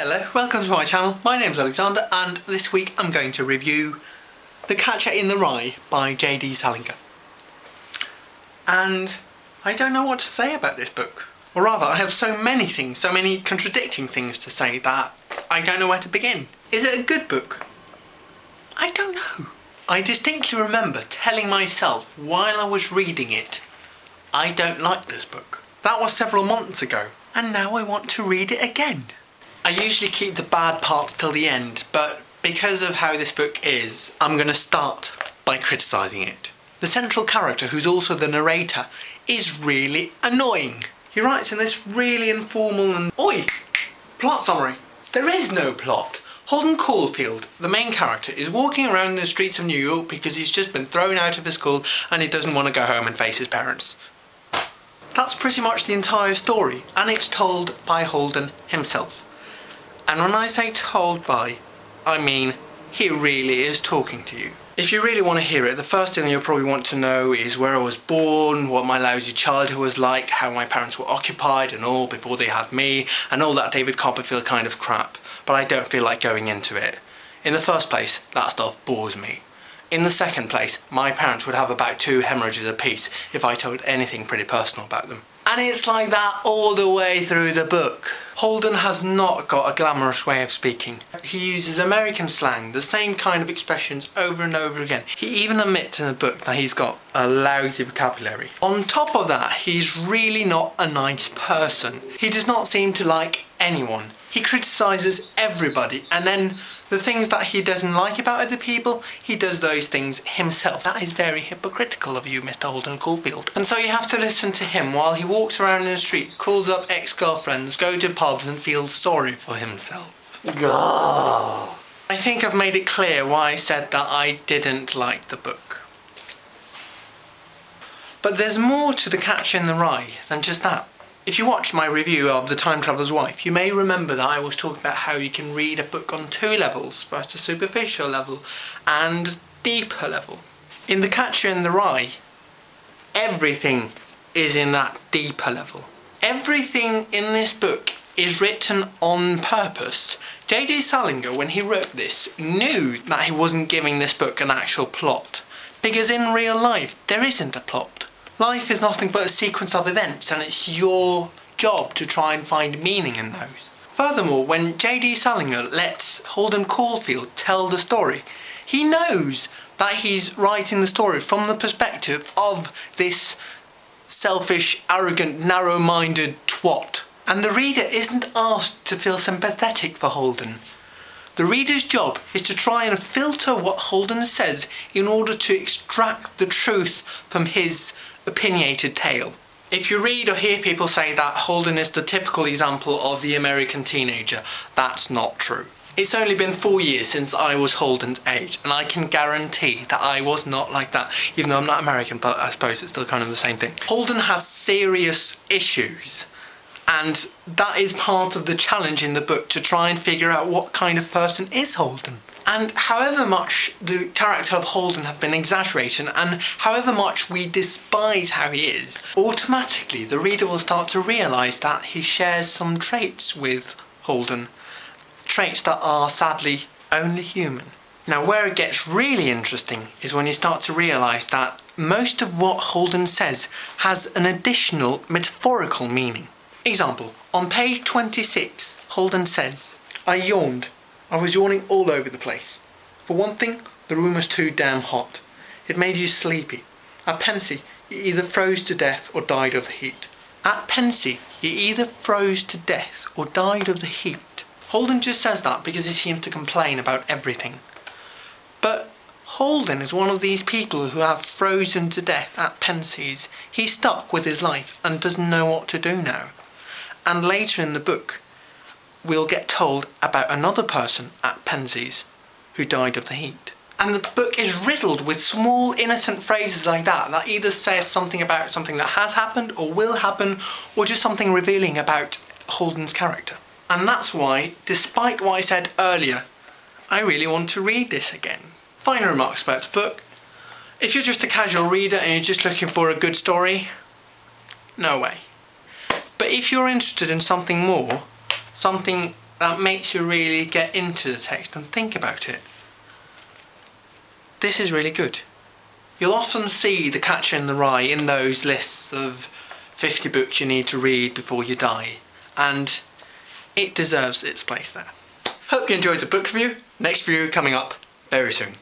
Hello, welcome to my channel. My name's Alexander and this week I'm going to review The Catcher in the Rye by J.D. Salinger. And I don't know what to say about this book. Or rather, I have so many things, so many contradicting things to say that I don't know where to begin. Is it a good book? I don't know. I distinctly remember telling myself while I was reading it, I don't like this book. That was several months ago, and now I want to read it again. I usually keep the bad parts till the end, but because of how this book is, I'm going to start by criticising it. The central character, who's also the narrator, is really annoying. He writes in this really informal and... Oi! Plot summary. There is no plot. Holden Caulfield, the main character, is walking around in the streets of New York because he's just been thrown out of his school and he doesn't want to go home and face his parents. That's pretty much the entire story, and it's told by Holden himself. And when I say told by, I mean he really is talking to you. If you really want to hear it, the first thing you'll probably want to know is where I was born, what my lousy childhood was like, how my parents were occupied and all before they had me, and all that David Copperfield kind of crap. But I don't feel like going into it. In the first place, that stuff bores me. In the second place, my parents would have about 2 hemorrhages apiece if I told anything pretty personal about them. And it's like that all the way through the book. Holden has not got a glamorous way of speaking. He uses American slang, the same kind of expressions over and over again. He even admits in the book that he's got a lousy vocabulary. On top of that, he's really not a nice person. He does not seem to like anyone. He criticises everybody, and then the things that he doesn't like about other people, he does those things himself. That is very hypocritical of you, Mr. Holden Caulfield. And so you have to listen to him while he walks around in the street, calls up ex-girlfriends, goes to pubs and feels sorry for himself. Gah. I think I've made it clear why I said that I didn't like the book. But there's more to The Catcher in the Rye than just that. If you watched my review of The Time Traveller's Wife, you may remember that I was talking about how you can read a book on 2 levels. First a superficial level and deeper level. In The Catcher in the Rye, everything is in that deeper level. Everything in this book is written on purpose. J.D. Salinger, when he wrote this, knew that he wasn't giving this book an actual plot. Because in real life, there isn't a plot. Life is nothing but a sequence of events, and it's your job to try and find meaning in those. Furthermore, when J.D. Salinger lets Holden Caulfield tell the story, he knows that he's writing the story from the perspective of this selfish, arrogant, narrow-minded twat. And the reader isn't asked to feel sympathetic for Holden. The reader's job is to try and filter what Holden says in order to extract the truth from his opinionated tale. If you read or hear people say that Holden is the typical example of the American teenager, that's not true. It's only been 4 years since I was Holden's age, and I can guarantee that I was not like that, even though I'm not American, but I suppose it's still kind of the same thing. Holden has serious issues, and that is part of the challenge in the book, to try and figure out what kind of person is Holden. And however much the character of Holden have been exaggerated, and however much we despise how he is, automatically the reader will start to realise that he shares some traits with Holden. Traits that are sadly only human. Now where it gets really interesting is when you start to realise that most of what Holden says has an additional metaphorical meaning. Example, on page 26, Holden says, "I yawned. I was yawning all over the place. For one thing, the room was too damn hot. It made you sleepy. At Pensy, you either froze to death or died of the heat." At Pensy, you either froze to death or died of the heat. Holden just says that because he seems to complain about everything. But Holden is one of these people who have frozen to death at Pensy's. He's stuck with his life and doesn't know what to do now. And later in the book, we'll get told about another person at Pensy's who died of the heat. And the book is riddled with small innocent phrases like that either says something about something that has happened or will happen, or just something revealing about Holden's character. And that's why, despite what I said earlier, I really want to read this again. Final remarks about the book. If you're just a casual reader and you're just looking for a good story, no way. But if you're interested in something more, something that makes you really get into the text and think about it. This is really good. You'll often see The Catcher in the Rye in those lists of 50 books you need to read before you die, and it deserves its place there. Hope you enjoyed the book review. Next review coming up very soon.